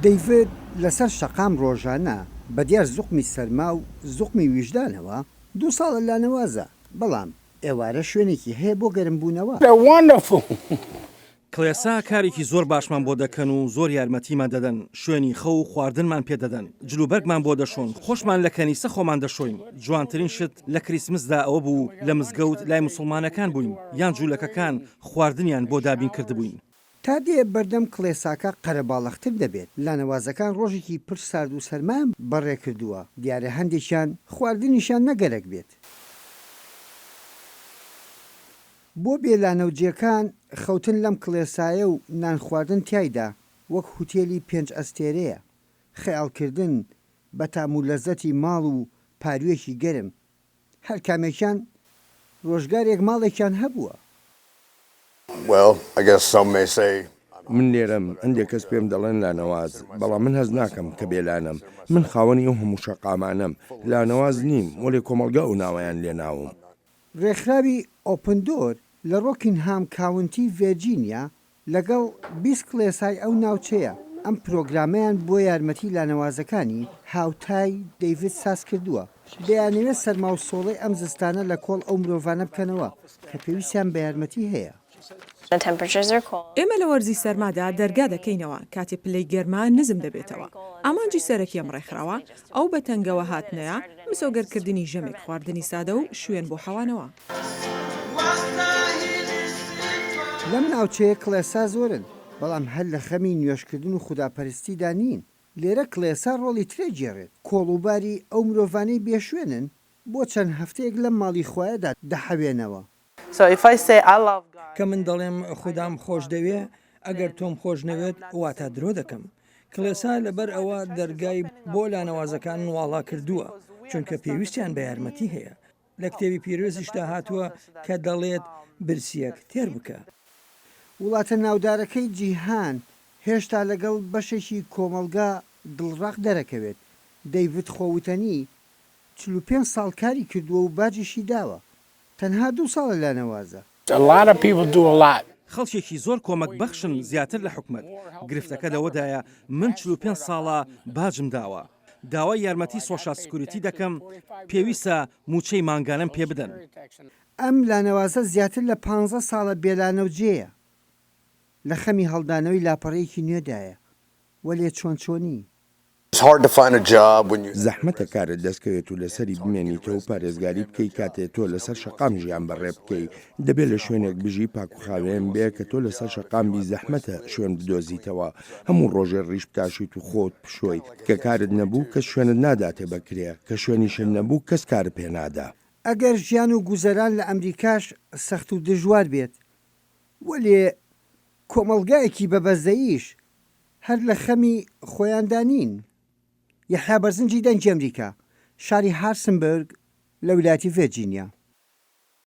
دەیڤد لەسەر شەقام ڕۆژانە بەدیار زوقمی سەرما و زوقمی ویژدانەوە 2 ساڵە لانەوازە، بەڵام ئێوارە شوێنێکی هەیە بۆ گەرمبوونەوە. کڵێسا کارێکی زۆر باشمان بۆ دەکەن و زۆر یارمەتیمان دەدەن، شوێنی خەو و خواردنمان پێ دەدەن، جلوبەرگمان بۆ دەشۆن، خۆشمان لە کەنیسە خۆمان دەشۆین. جوانترین شت لە کریسمسدا ئەوە بوو لە مزگەوت لای مسلمانەکان بووین یان جوولەکەکان خواردنیان بۆ دابین کردبووین. تا دێ بەردەم کڵێساکە قەرەباڵەختر دەبێت. لانەوازەکان ڕۆژێکی پر سارد و سەرمان بەڕێ کردووە، دیارە هەندێکیان خواردنیشان نەگەرەک بێت. بۆ بێلانەوجیەکان خەوتن لەم کڵێسایە و نان خواردن تایدا وەک هوتێلی 5 ئەستێرەیە، خەیاڵکردن بە تام و لەزەتی ماڵ و پاروێکی گەرم. هەر کامێکیان ڕۆژگارێک ماڵێکیان هەبووە. من لێرەم هەندێک کەس پێم دەڵێن لانەواز، بەڵام من هەز ناکەم کە بێلانم. من خاوەنی ئەو هەموو شەقامانم، لانەواز نیم، وەڵێ کۆمەڵگا و ناوەیان لێناوم. ڕێکخراوی ئۆپندۆر لە ڕۆکینهام کاونتی ڤێرجینیا لەگەڵ 20 کڵێسای ئەو ناوچەیە ئەم پرۆگرامەیان بۆ یارمەتی لانەوازەکانی هاوتای دەیڤد ساز کردووە. دەیانەوێت سەرما و سۆڵەی ئەم زستانە لە کۆڵ ئەو مرۆڤانە بکەنەوە کە پێویستیان بە یارمەتی هەیە. ئێمە لە وەرزی سەرمادا دەرگا دەکەینەوە کاتێ پلەی گەرما نزم دەبێتەوە. ئامانجی سەرەکی ئەم ڕێکخراوە ئەو بە تەنگەوە هاتنەیە، مسۆگەرکردنی ژەمێک، خواردنی سادە و شوێن بۆ حەوانەوە. لەم ناوچەیە کڵێسا زۆرن، بەڵام هەر لە خەمی نوێشکردن و خوداپەرستیدا نین. لێرە کڵێسا ڕۆڵی ترێ جێڕێت. کۆڵوباری ئەو مرۆڤانەی بێشوێنن بۆ چەند هەفتەیەک لەم ماڵی خۆیەدا دەحەوێنەوە. کە من دەڵێم خوددام خۆش دەوێ، ئەگەر تۆم خۆش نەوێت واتە درۆ دەکەم. کڵێسا لەبەر ئەوە دەرگای بۆ لانەوازەکان واڵا کردووە، چونکە پێویستیان بە یارمەتی هەیە. لە کتێبی پیرۆزیشدا هاتووە کە دەڵێت برسیەک تێر بکە. وڵاتە ناودارەکەی جیهان هێشتا لەگەڵ بەشێکی کۆمەلگا دڵڕاق دەرەکەوێت. دەیڤد خۆوتنی 45 ساڵ کاری کردووە و باجیشی داوە. تەنها 2 ساڵە لانەوازە. خەڵکێکی زۆر کۆمەک بەخشن زیاتر لە حکومەت. گرفتەکە لەوەدایە من 45 ساڵە باجم داوە. داوای یارمەتی سۆشال سکوریتی دەکەم، پێویستە موچەی مانگانم پێ بدەن. ئەم لانەوازە زیاتر لە 15 ساڵە بێلانەوجێیە. لە خەمی هەڵدانەوەی لاپەڕەیەکی نوێدایە، وەلێ چۆنچۆنی. زەحمەتە کارت دەستکەوێت و لەسەری بمێنیتەوە و پارێزگاری بکەی کاتێت تۆ لەسەر شەقام ژیان بەڕێ بکەی. دەبێت لە شوێنێک بژی پاک و خاوێن بێ کە تۆ لەسەر شەقام بی زەحمەتە شوێن بدۆزیتەوە. هەموو ڕۆژێ ڕیش بتاشیت و خۆت پشۆی کە کارت نەبوو کەس شوێنت ناداتێ بکرێ، کە شوێنیشن نەبوو کەس کار پێ نادا. ئەگەر ژیان و گوزەران لە ئەمریکاش سەخت و دژوار بێت، وەلێ کۆمەڵگایەکی بەبەزەییش هەر لە خەمی خۆیاندانین. یەحیا بەرزنجی دەنگی ئەمریکا، شاری هارسنبرگ لە ویلایەتی ڤێرجینیا.